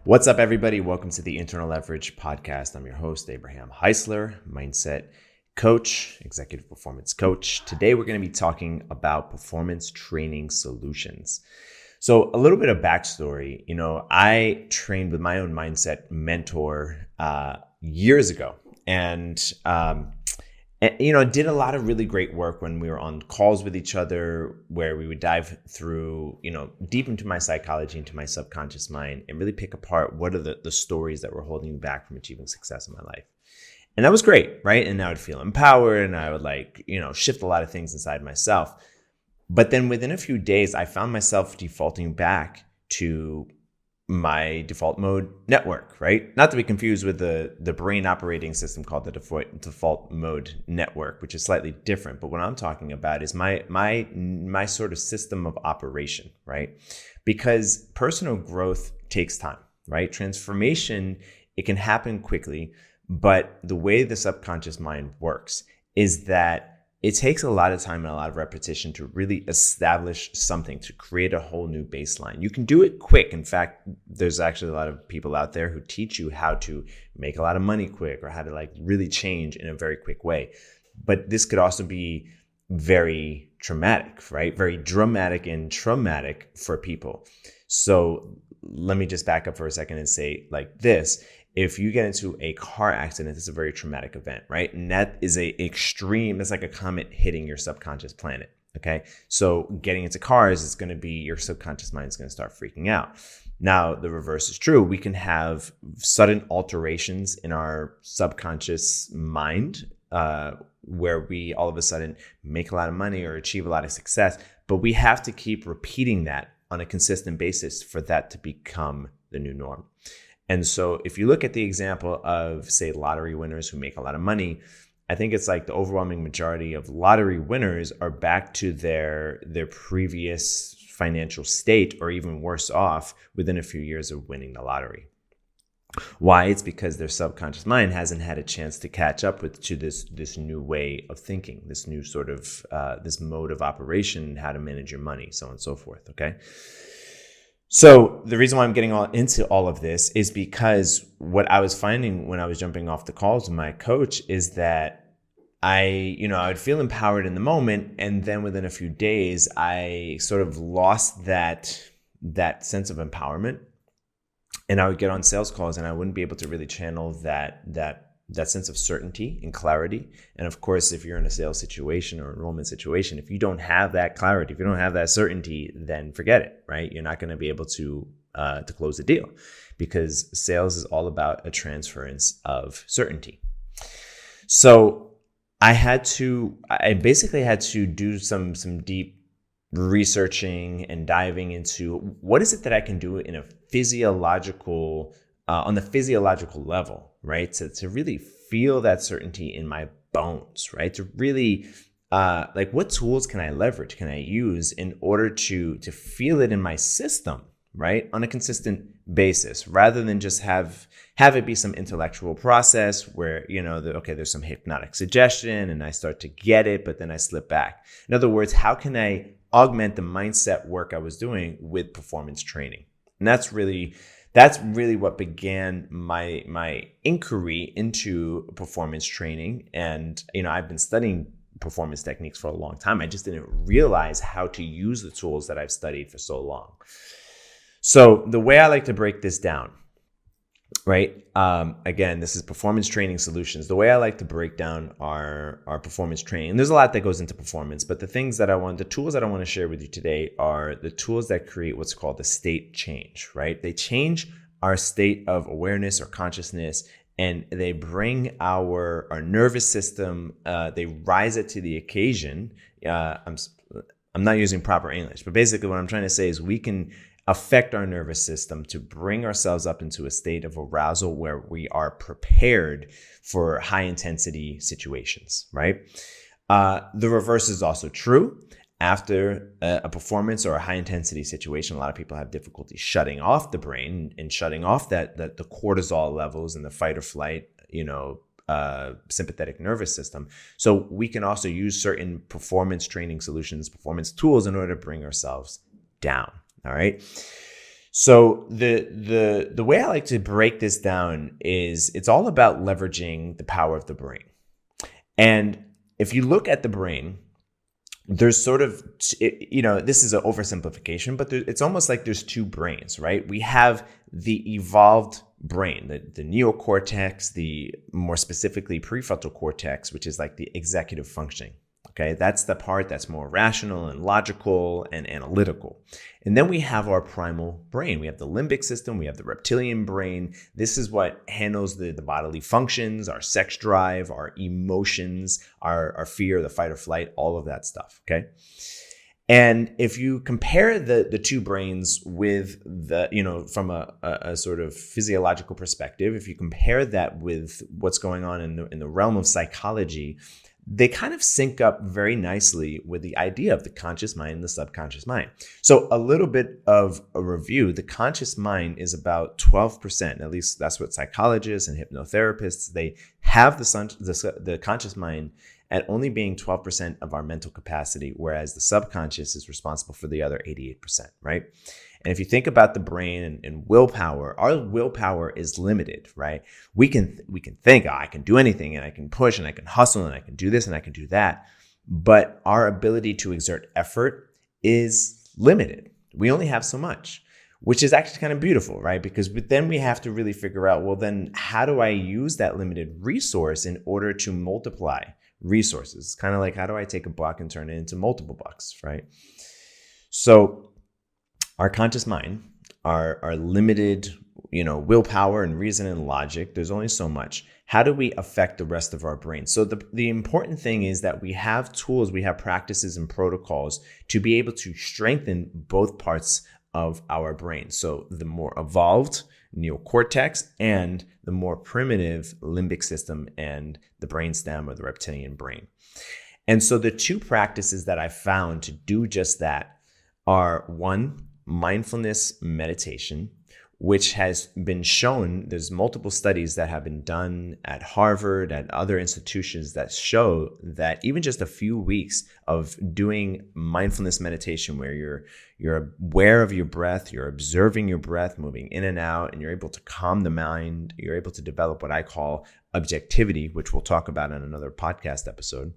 What's up, everybody? Welcome to the Internal Leverage Podcast. I'm your host, Abraham Heisler, mindset coach, executive performance coach. Today, we're going to be talking about performance training solutions. So a little bit of backstory, I trained with my own mindset mentor years ago and did a lot of really great work when we were on calls with each other where we would dive through, deep into my psychology, into my subconscious mind, and really pick apart what are the stories that were holding me back from achieving success in my life. And that was great, right? And I would feel empowered and I would shift a lot of things inside myself. But then within a few days, I found myself defaulting back to my default mode network, right? Not to be confused with the brain operating system called the default mode network, which is slightly different. But what I'm talking about is my sort of system of operation, right? Because personal growth takes time, right? Transformation, it can happen quickly, but the way the subconscious mind works is that it takes a lot of time and a lot of repetition to really establish something, to create a whole new baseline. You can do it quick. In fact, there's actually a lot of people out there who teach you how to make a lot of money quick or how to really change in a very quick way. But this could also be very traumatic, right? Very dramatic and traumatic for people. So let me just back up for a second and say like this. If you get into a car accident, it's a very traumatic event, right? And that is that's like a comet hitting your subconscious planet, okay? So getting into cars is going to be, your subconscious mind is going to start freaking out. Now, the reverse is true. We can have sudden alterations in our subconscious mind where we all of a sudden make a lot of money or achieve a lot of success, but we have to keep repeating that on a consistent basis for that to become the new norm. And so if you look at the example of, say, lottery winners who make a lot of money, I think it's like the overwhelming majority of lottery winners are back to their previous financial state or even worse off within a few years of winning the lottery. Why? It's because their subconscious mind hasn't had a chance to catch up to this new way of thinking, this new sort of this mode of operation, how to manage your money, so on and so forth, okay? So the reason why I'm getting into all of this is because what I was finding when I was jumping off the calls with my coach is that I would feel empowered in the moment, and then within a few days, I sort of lost that sense of empowerment, and I would get on sales calls, and I wouldn't be able to really channel that sense of certainty and clarity. And of course, if you're in a sales situation or enrollment situation, if you don't have that clarity, if you don't have that certainty, then forget it, right? You're not going to be able to close a deal, because sales is all about a transference of certainty. So I basically had to do some deep researching and diving into what is it that I can do in a physiological on the physiological level, right? To really feel that certainty in my bones, right? To really, what tools can I leverage, can I use in order to feel it in my system, right? On a consistent basis, rather than just have it be some intellectual process where, there's some hypnotic suggestion and I start to get it, but then I slip back. In other words, how can I augment the mindset work I was doing with performance training? And that's really what began my inquiry into performance training. And, I've been studying performance techniques for a long time. I just didn't realize how to use the tools that I've studied for so long. So the way I like to break this down, right? Again, this is performance training solutions. The way I like to break down our performance training, and there's a lot that goes into performance, but the tools that I want to share with you today are the tools that create what's called a state change, right? They change our state of awareness or consciousness, and they bring our nervous system, they rise it to the occasion. I'm not using proper English, but basically what I'm trying to say is we can affect our nervous system to bring ourselves up into a state of arousal where we are prepared for high intensity situations, right? The reverse is also true. After a performance or a high intensity situation, a lot of people have difficulty shutting off the brain and shutting off the cortisol levels and the fight or flight, sympathetic nervous system. So we can also use certain performance training solutions, performance tools in order to bring ourselves down. All right. So the way I like to break this down is it's all about leveraging the power of the brain. And if you look at the brain, there's sort of, this is an oversimplification, but it's almost like there's two brains, right? We have the evolved brain, the neocortex, the more specifically prefrontal cortex, which is like the executive functioning. Okay, that's the part that's more rational and logical and analytical. And then we have our primal brain. We have the limbic system. We have the reptilian brain. This is what handles the bodily functions, our sex drive, our emotions, our fear, the fight or flight, all of that stuff. Okay. And if you compare the two brains with from a sort of physiological perspective, if you compare that with what's going on in the realm of psychology, they kind of sync up very nicely with the idea of the conscious mind and the subconscious mind. So a little bit of a review, the conscious mind is about 12%, at least that's what psychologists and hypnotherapists, they have the conscious mind at only being 12% of our mental capacity, whereas the subconscious is responsible for the other 88%, right? And if you think about the brain and willpower, our willpower is limited, right? We can think, I can do anything and I can push and I can hustle and I can do this and I can do that. But our ability to exert effort is limited. We only have so much, which is actually kind of beautiful, right? Because then we have to really figure out, well, then how do I use that limited resource in order to multiply resources? It's kind of like, how do I take a buck and turn it into multiple bucks, right? So our conscious mind, our limited, willpower and reason and logic, there's only so much. How do we affect the rest of our brain? So the important thing is that we have tools, we have practices and protocols to be able to strengthen both parts of our brain. So the more evolved neocortex and the more primitive limbic system and the brainstem or the reptilian brain. And so the two practices that I found to do just that are, one, mindfulness meditation, which has been shown, there's multiple studies that have been done at Harvard, at other institutions that show that even just a few weeks of doing mindfulness meditation where you're aware of your breath, you're observing your breath moving in and out, and you're able to calm the mind, you're able to develop what I call objectivity, which we'll talk about in another podcast episode.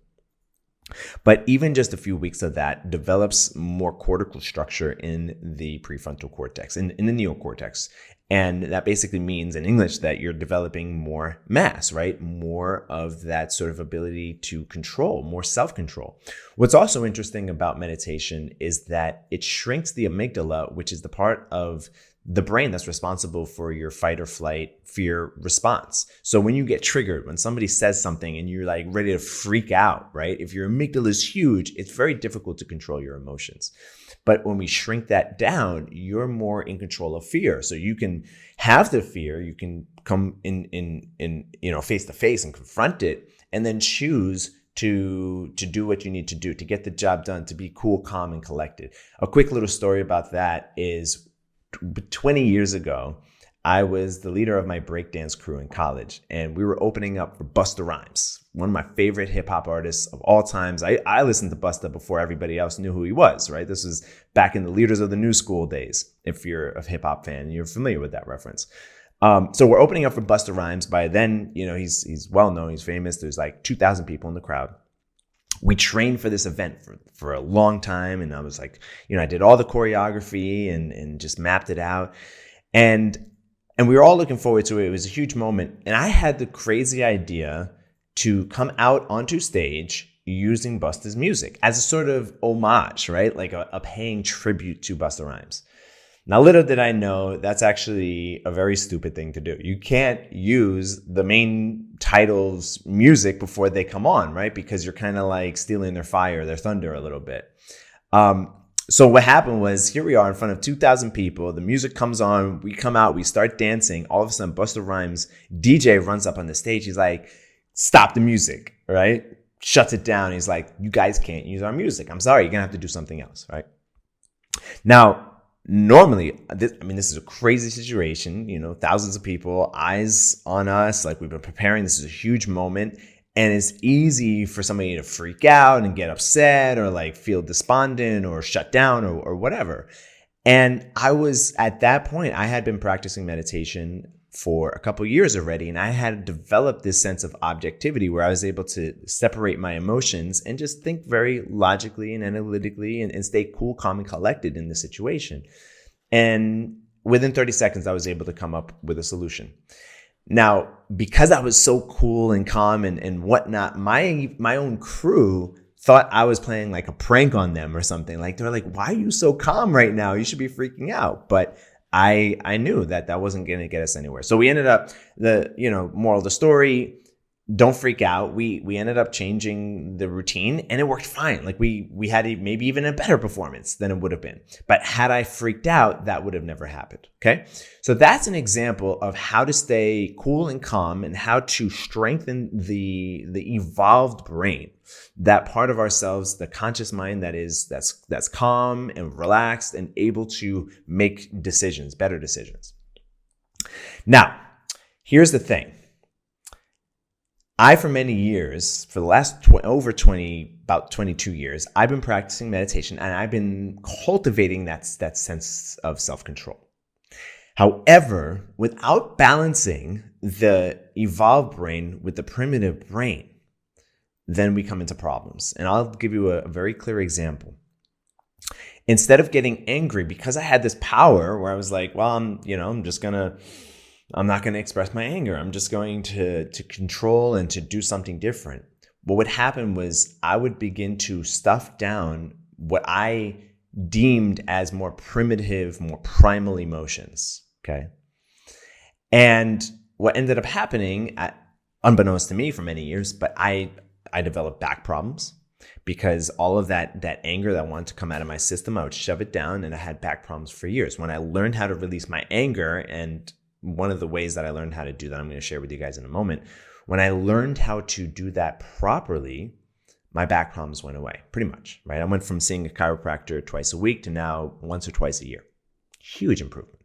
But even just a few weeks of that develops more cortical structure in the prefrontal cortex, in the neocortex. And that basically means in English that you're developing more mass, right? More of that sort of ability to control, more self-control. What's also interesting about meditation is that it shrinks the amygdala, which is the part of the brain that's responsible for your fight or flight fear response. So when you get triggered, when somebody says something and you're like ready to freak out, right? If your amygdala is huge, it's very difficult to control your emotions. But when we shrink that down, you're more in control of fear. So you can have the fear, you can come in face to face and confront it, and then choose to do what you need to do to get the job done, to be cool, calm, and collected. A quick little story about that is 20 years ago, I was the leader of my breakdance crew in college, and we were opening up for Busta Rhymes, one of my favorite hip hop artists of all times. I listened to Busta before everybody else knew who he was, right? This was back in the Leaders of the New School days. If you're a hip hop fan, you're familiar with that reference. So we're opening up for Busta Rhymes. By then, he's well known, he's famous. There's like 2,000 people in the crowd. We trained for this event for a long time. And I was like, I did all the choreography and just mapped it out. And we were all looking forward to it. It was a huge moment. And I had the crazy idea to come out onto stage using Busta's music as a sort of homage, right? Like a paying tribute to Busta Rhymes. Now, little did I know, that's actually a very stupid thing to do. You can't use the main title's music before they come on, right? Because you're kind of like stealing their fire, their thunder a little bit. So what happened was, here we are in front of 2,000 people. The music comes on. We come out. We start dancing. All of a sudden, Busta Rhymes' DJ runs up on the stage. He's like, stop the music, right? Shuts it down. He's like, you guys can't use our music. I'm sorry. You're going to have to do something else, right? Now, normally, this is a crazy situation, thousands of people, eyes on us, like we've been preparing. This is a huge moment. And it's easy for somebody to freak out and get upset or like feel despondent or shut down or whatever. And I was at that point, I had been practicing meditation for a couple years already, and I had developed this sense of objectivity where I was able to separate my emotions and just think very logically and analytically and stay cool, calm, and collected in the situation. And within 30 seconds, I was able to come up with a solution. Now, because I was so cool and calm and whatnot, my own crew thought I was playing like a prank on them or something. Like, they're like, why are you so calm right now? You should be freaking out. But I knew that wasn't going to get us anywhere. So we ended up, moral of the story, don't freak out. We ended up changing the routine and it worked fine. Like we had maybe even a better performance than it would have been. But had I freaked out, that would have never happened. Okay. So that's an example of how to stay cool and calm and how to strengthen the evolved brain, that part of ourselves, the conscious mind that's calm and relaxed and able to make decisions, better decisions. Now, here's the thing. For many years, for the last about 22 years, I've been practicing meditation and I've been cultivating that sense of self-control. However, without balancing the evolved brain with the primitive brain, then we come into problems. And I'll give you a very clear example. Instead of getting angry, because I had this power where I was like, well, I'm not going to express my anger. I'm just going to control and to do something different. What would happen was I would begin to stuff down what I deemed as more primitive, more primal emotions. Okay. And what ended up happening, unbeknownst to me for many years, but I developed back problems because all of that anger that wanted to come out of my system, I would shove it down, and I had back problems for years. When I learned how to release my anger, and one of the ways that I learned how to do that, I'm going to share with you guys in a moment. When I learned how to do that properly, my back problems went away pretty much, right? I went from seeing a chiropractor twice a week to now once or twice a year. Huge improvement.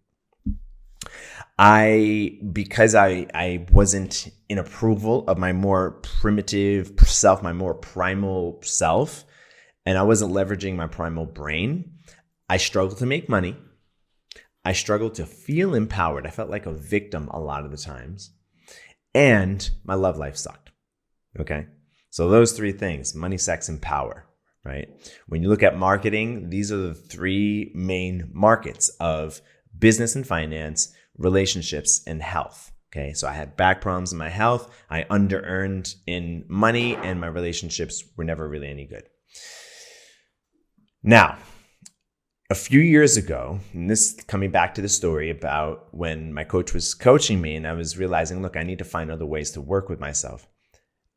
Because I wasn't in approval of my more primitive self, my more primal self, and I wasn't leveraging my primal brain, I struggled to make money. I struggled to feel empowered. I felt like a victim a lot of the times. And my love life sucked. Okay? So those three things, money, sex, and power, right? When you look at marketing, these are the three main markets of business and finance, relationships, and health. Okay? So I had back problems in my health. I under-earned in money, and my relationships were never really any good. Now, a few years ago, and this coming back to the story about when my coach was coaching me and I was realizing, look, I need to find other ways to work with myself.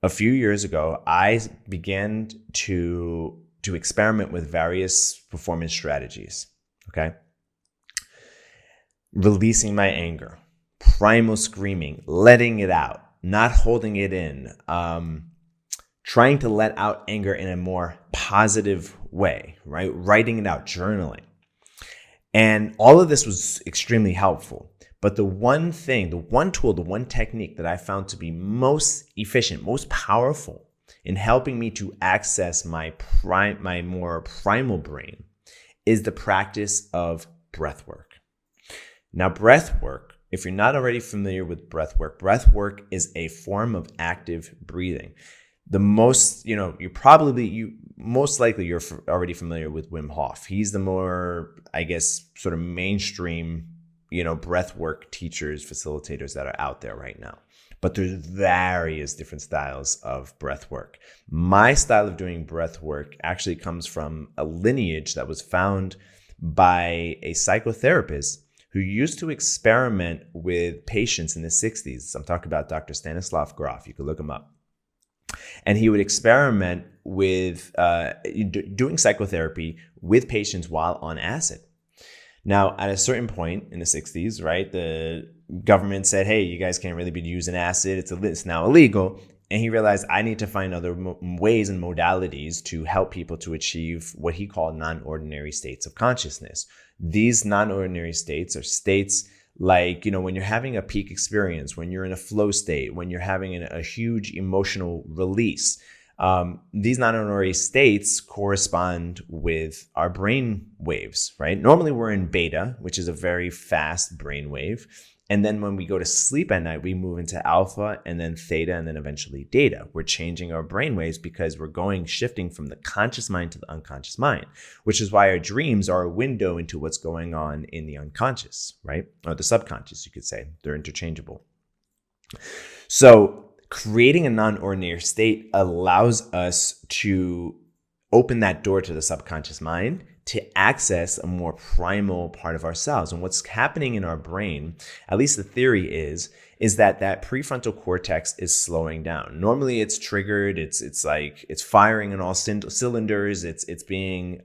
A few years ago, I began to experiment with various performance strategies, okay? Releasing my anger, primal screaming, letting it out, not holding it in, trying to let out anger in a more positive way, right? Writing it out, journaling. And all of this was extremely helpful. But the one thing, the one tool, the one technique that I found to be most efficient, most powerful in helping me to access my more primal brain is the practice of breathwork. Now, breathwork, if you're not already familiar with breathwork is a form of active breathing. Most likely you're already familiar with Wim Hof. He's the more, I guess, sort of mainstream, breathwork teachers, facilitators that are out there right now. But there's various different styles of breathwork. My style of doing breathwork actually comes from a lineage that was found by a psychotherapist who used to experiment with patients in the 60s. I'm talking about Dr. Stanislav Grof. You can look him up. And he would experiment with doing psychotherapy with patients while on acid. Now, at a certain point in the 60s, right, the government said, hey, you guys can't really be using acid. It's now illegal. And he realized I need to find other ways and modalities to help people to achieve what he called non-ordinary states of consciousness. These non-ordinary states are states like, when you're having a peak experience, when you're in a flow state, when you're having a huge emotional release, These non-ordinary states correspond with our brain waves, right? Normally we're in beta, which is a very fast brain wave. And then when we go to sleep at night, we move into alpha and then theta and then eventually theta. We're changing our brain waves because we're shifting from the conscious mind to the unconscious mind, which is why our dreams are a window into what's going on in the unconscious, right? Or the subconscious, you could say. They're interchangeable. So creating a non-ordinary state allows us to open that door to the subconscious mind to access a more primal part of ourselves. And what's happening in our brain, at least the theory is that prefrontal cortex is slowing down. Normally it's triggered, it's like it's firing on all cylinders, it's being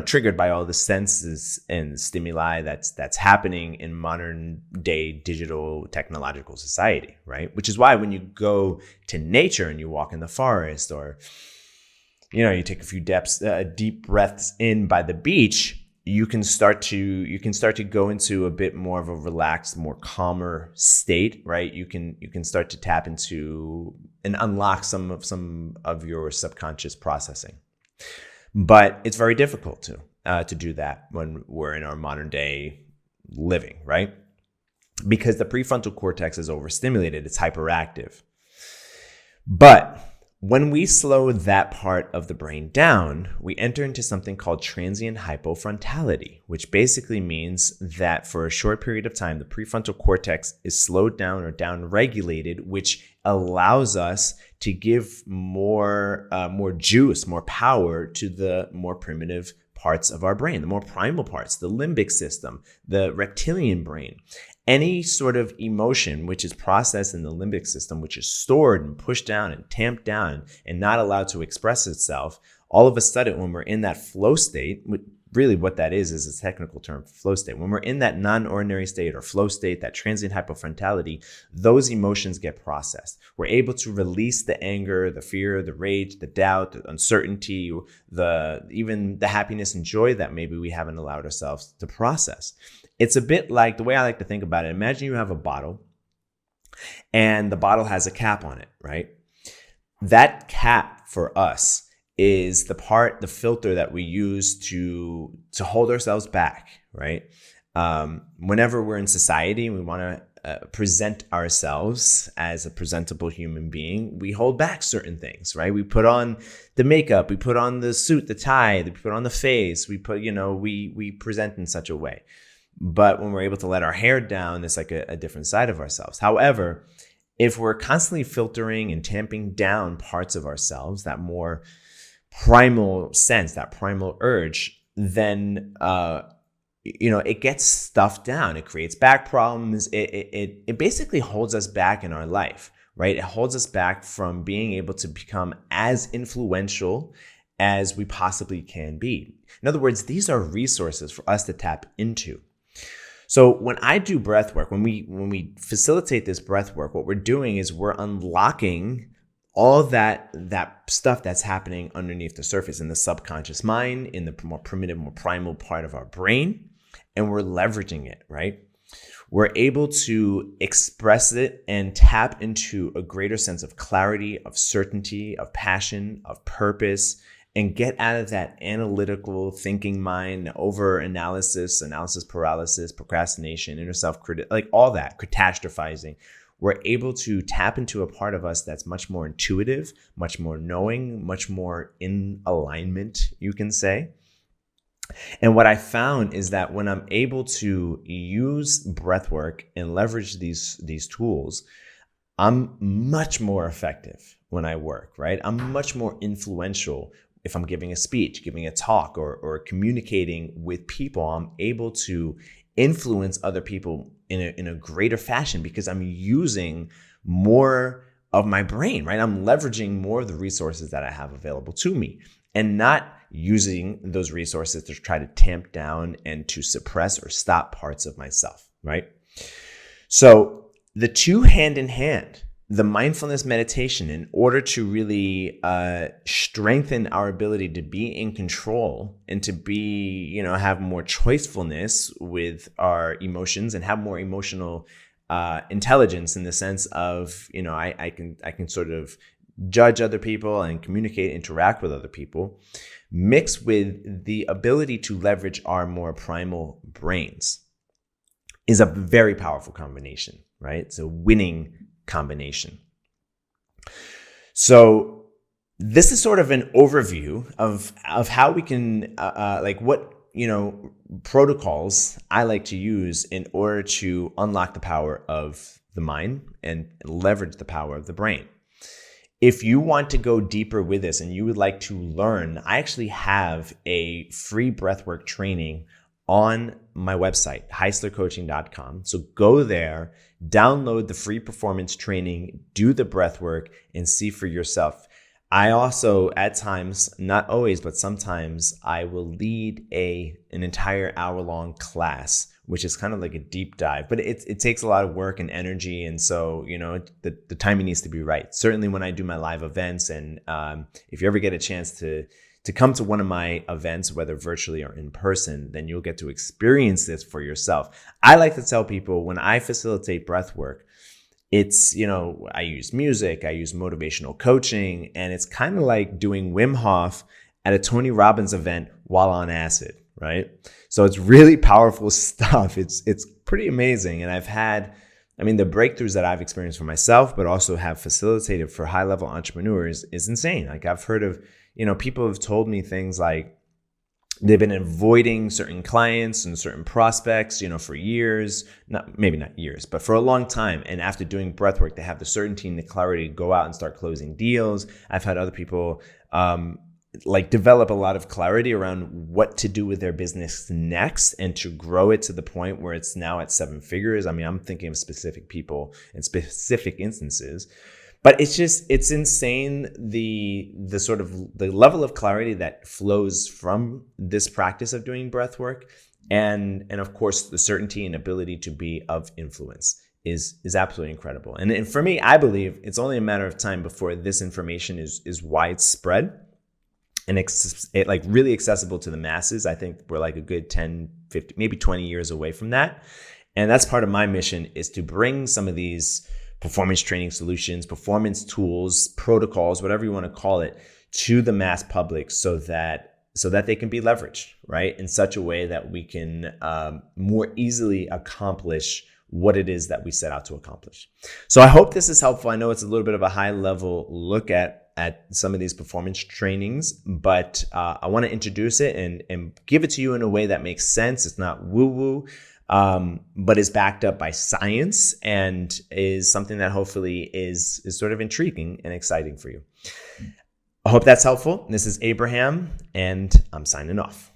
triggered by all the senses and stimuli that's happening in modern day digital technological society, right? Which is why when you go to nature and you walk in the forest, or you take a few deep breaths in by the beach, you can start to go into a bit more of a relaxed, more calmer state, right? You can start to tap into and unlock some of your subconscious processing. But it's very difficult to do that when we're in our modern day living, right? Because the prefrontal cortex is overstimulated, it's hyperactive. But when we slow that part of the brain down, we enter into something called transient hypofrontality, which basically means that for a short period of time, the prefrontal cortex is slowed down or down-regulated, which allows us to give more juice, more power to the more primitive parts of our brain, the more primal parts, the limbic system, the reptilian brain. Any sort of emotion which is processed in the limbic system, which is stored and pushed down and tamped down and not allowed to express itself, all of a sudden when we're in that flow state, really what that is a technical term, flow state. When we're in that non-ordinary state or flow state, that transient hypofrontality, those emotions get processed. We're able to release the anger, the fear, the rage, the doubt, the uncertainty, even the happiness and joy that maybe we haven't allowed ourselves to process. It's a bit like, the way I like to think about it, imagine you have a bottle and the bottle has a cap on it, right? That cap for us is the filter that we use to hold ourselves back, right? Whenever we're in society and we want to present ourselves as a presentable human being, we hold back certain things, right? We put on the makeup, we put on the suit, the tie, we put on the face, we present in such a way. But when we're able to let our hair down, it's like a different side of ourselves. However, if we're constantly filtering and tamping down parts of ourselves, that more primal sense, that primal urge, then it gets stuffed down. It creates back problems. It basically holds us back in our life, right? It holds us back from being able to become as influential as we possibly can be. In other words, these are resources for us to tap into. So when I do breath work, when we facilitate this breath work, what we're doing is we're unlocking all that stuff that's happening underneath the surface in the subconscious mind, in the more primitive, more primal part of our brain, and we're leveraging it, right? We're able to express it and tap into a greater sense of clarity, of certainty, of passion, of purpose, and get out of that analytical thinking mind, analysis paralysis, procrastination, inner self-critic, like all that, catastrophizing. We're able to tap into a part of us that's much more intuitive, much more knowing, much more in alignment, you can say. And what I found is that when I'm able to use breath work and leverage these tools, I'm much more effective when I work, right? I'm much more influential. If I'm giving a speech, giving a talk, or communicating with people, I'm able to influence other people in a greater fashion because I'm using more of my brain, right? I'm leveraging more of the resources that I have available to me and not using those resources to try to tamp down and to suppress or stop parts of myself, right? So the two hand in hand, the mindfulness meditation, in order to really strengthen our ability to be in control and to be, have more choicefulness with our emotions and have more emotional intelligence in the sense of, I can sort of judge other people and communicate, interact with other people, mixed with the ability to leverage our more primal brains, is a very powerful combination, right? It's a winning combination. So this is sort of an overview of how we can, what, protocols I like to use in order to unlock the power of the mind and leverage the power of the brain. If you want to go deeper with this and you would like to learn, I actually have a free breathwork training on my website, heislercoaching.com. So go there, download the free performance training, do the breathwork, and see for yourself. I also, at times, not always, but sometimes, I will lead an entire hour-long class, which is kind of like a deep dive, but it takes a lot of work and energy. And so, the timing needs to be right. Certainly when I do my live events, and if you ever get a chance to come to one of my events, whether virtually or in person, then you'll get to experience this for yourself. I like to tell people when I facilitate breath work, it's, I use music, I use motivational coaching, and it's kind of like doing Wim Hof at a Tony Robbins event while on acid, right? So it's really powerful stuff. It's pretty amazing. And I've had, the breakthroughs that I've experienced for myself, but also have facilitated for high-level entrepreneurs is insane. Like I've heard of, people have told me things like they've been avoiding certain clients and certain prospects, for years, maybe not years, but for a long time. And after doing breath work, they have the certainty and the clarity to go out and start closing deals. I've had other people develop a lot of clarity around what to do with their business next and to grow it to the point where it's now at 7 figures. I'm thinking of specific people and specific instances. But it's insane the sort of the level of clarity that flows from this practice of doing breath work, and of course the certainty and ability to be of influence is absolutely incredible. And for me, I believe it's only a matter of time before this information is widespread and really accessible to the masses. I think we're like a good 10, 50, maybe 20 years away from that. And that's part of my mission, is to bring some of these performance training solutions, performance tools, protocols, whatever you want to call it, to the mass public so that they can be leveraged, right? In such a way that we can more easily accomplish what it is that we set out to accomplish. So I hope this is helpful. I know it's a little bit of a high level look at some of these performance trainings, but I want to introduce it and give it to you in a way that makes sense. It's not woo-woo. But is backed up by science and is something that hopefully is sort of intriguing and exciting for you. I hope that's helpful. This is Abraham, and I'm signing off.